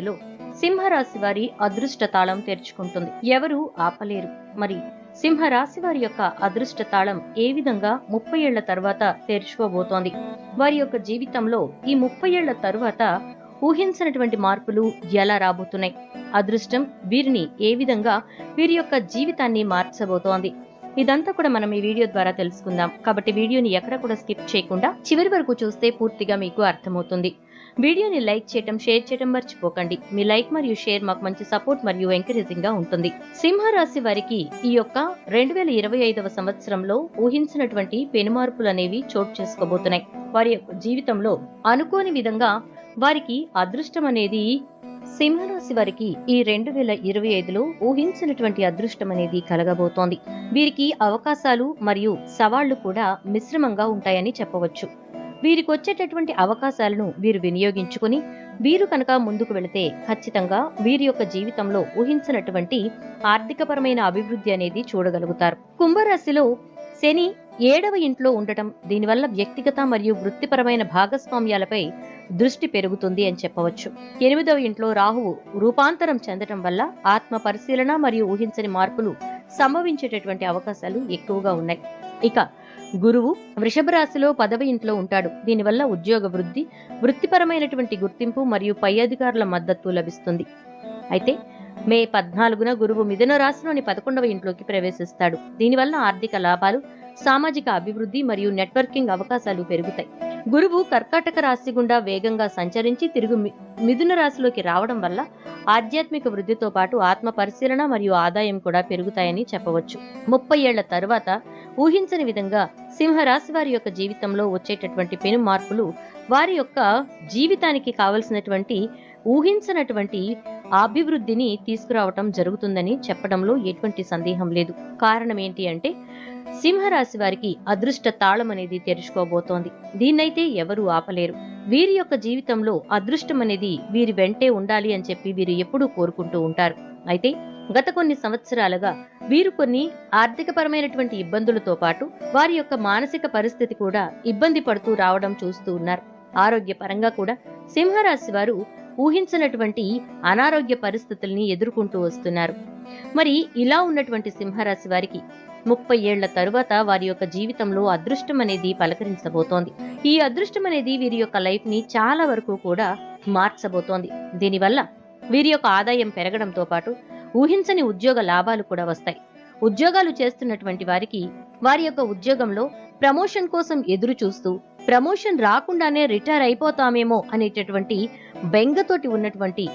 2025లో సింహరాశి వారి అదృష్ట తాళం తెరుచుకుంటుంది. ఎవరు ఆపలేరు. మరి సింహరాశి వారి యొక్క అదృష్ట తాళం ఏ విధంగా 30 ఏళ్ల తరువాత తెరుచుకోబోతోంది? వారి యొక్క జీవితంలో ఈ 30 ఏళ్ల తరువాత ఊహించినటువంటి మార్పులు ఎలా రాబోతున్నాయి? అదృష్టం వీరిని ఏ విధంగా వీరి యొక్క జీవితాన్ని మార్చబోతోంది? ఇదంతా కూడా మనం ఈ వీడియో ద్వారా తెలుసుకుందాం. కాబట్టి వీడియోని ఎక్కడ కూడా స్కిప్ చేయకుండా చివరి వరకు చూస్తే పూర్తిగా మీకు అర్థమవుతుంది. వీడియోని లైక్ చేయటం, షేర్ చేయటం మర్చిపోకండి. మీ లైక్ మరియు షేర్ మాకు మంచి సపోర్ట్ మరియు ఎంకరేజింగ్ గా ఉంటుంది. సింహరాశి వారికి ఈ యొక్క 2025వ సంవత్సరంలో ఊహించినటువంటి పెనుమార్పులు అనేవి చోటు చేసుకోబోతున్నాయి. వారి యొక్క జీవితంలో అనుకోని విధంగా వారికి అదృష్టం అనేది సింహరాశి వారికి ఈ 2025లో ఊహించినటువంటి అదృష్టం అనేది కలగబోతోంది. వీరికి అవకాశాలు మరియు సవాళ్లు కూడా మిశ్రమంగా ఉంటాయని చెప్పవచ్చు. వీరికి వచ్చేటటువంటి అవకాశాలను వీరు వినియోగించుకుని వీరు కనుక ముందుకు వెళితే ఖచ్చితంగా వీరి యొక్క జీవితంలో ఊహించినటువంటి ఆర్థికపరమైన అభివృద్ధి అనేది చూడగలుగుతారు. కుంభరాశిలో శని 7వ ఇంట్లో ఉండటం, దీనివల్ల వ్యక్తిగత మరియు వృత్తిపరమైన భాగస్వామ్యాలపై దృష్టి పెరుగుతుంది అని చెప్పవచ్చు. 8వ ఇంట్లో రాహువు రూపాంతరం చెందటం వల్ల ఆత్మ పరిశీలన మరియు ఊహించని మార్పులు సంభవించేటటువంటి అవకాశాలు ఎక్కువగా ఉన్నాయి. ఇక గురువు వృషభ రాశిలో 10వ ఇంట్లో ఉంటాడు. దీనివల్ల ఉద్యోగ వృద్ధి, వృత్తిపరమైనటువంటి గుర్తింపు మరియు పై అధికారుల మద్దతు లభిస్తుంది. అయితే మే 14న గురువు మిథున రాశిలోని 11వ ఇంట్లోకి ప్రవేశిస్తాడు. దీనివల్ల ఆర్థిక లాభాలు, సామాజిక అభివృద్ధి మరియు నెట్వర్కింగ్ అవకాశాలు పెరుగుతాయి. గురువు కర్కాటక రాశి గుండా వేగంగా సంచరించి తిరుగు మిథున రాశిలోకి రావడం వల్ల ఆధ్యాత్మిక వృద్ధితో పాటు ఆత్మ పరిశీలన మరియు ఆదాయం కూడా పెరుగుతాయని చెప్పవచ్చు. 30 ఏళ్ల తరువాత ఊహించని విధంగా సింహరాశి వారి యొక్క జీవితంలో వచ్చేటటువంటి పెను మార్పులు వారి యొక్క జీవితానికి కావలసినటువంటి ఊహించినటువంటి అభివృద్ధిని తీసుకురావటం జరుగుతుందని చెప్పడంలో ఎటువంటి సందేహం లేదు. కారణం ఏంటి అంటే సింహరాశి వారికి అదృష్ట తాళం అనేది తెరుచుకోబోతోంది. దీన్నైతే ఎవరూ ఆపలేరు. వీరి యొక్క జీవితంలో అదృష్టం అనేది వీరి వెంటే ఉండాలి అని చెప్పి వీరు ఎప్పుడూ కోరుకుంటూ ఉంటారు. అయితే గత కొన్ని సంవత్సరాలుగా వీరు కొన్ని ఆర్థికపరమైనటువంటి ఇబ్బందులతో పాటు వారి యొక్క మానసిక పరిస్థితి కూడా ఇబ్బంది పడుతూ రావడం చూస్తూ ఉన్నారు. ఆరోగ్యపరంగా కూడా సింహరాశి వారు ఊహించినటువంటి అనారోగ్య పరిస్థితుల్ని ఎదుర్కొంటూ వస్తున్నారు. మరి ఇలా ఉన్నటువంటి సింహరాశి వారికి 30 ఏళ్ల తరువాత వారి యొక్క జీవితంలో అదృష్టం అనేది పలకరించబోతోంది. ఈ అదృష్టం అనేది వీరి యొక్క లైఫ్ ని చాలా వరకు కూడా మార్చబోతోంది. దీనివల్ల వీరి యొక్క ఆదాయం పెరగడంతో పాటు ఊహించని ఉద్యోగ లాభాలు కూడా వస్తాయి. ఉద్యోగాలు చేస్తున్నటువంటి వారికి వారి యొక్క ఉద్యోగంలో ప్రమోషన్ కోసం ఎదురు చూస్తూ ప్రమోషన్ రాకుండానే రిటైర్ అయిపోతామేమో అనేటటువంటి బెంగతోటి ఉన్నటువంటి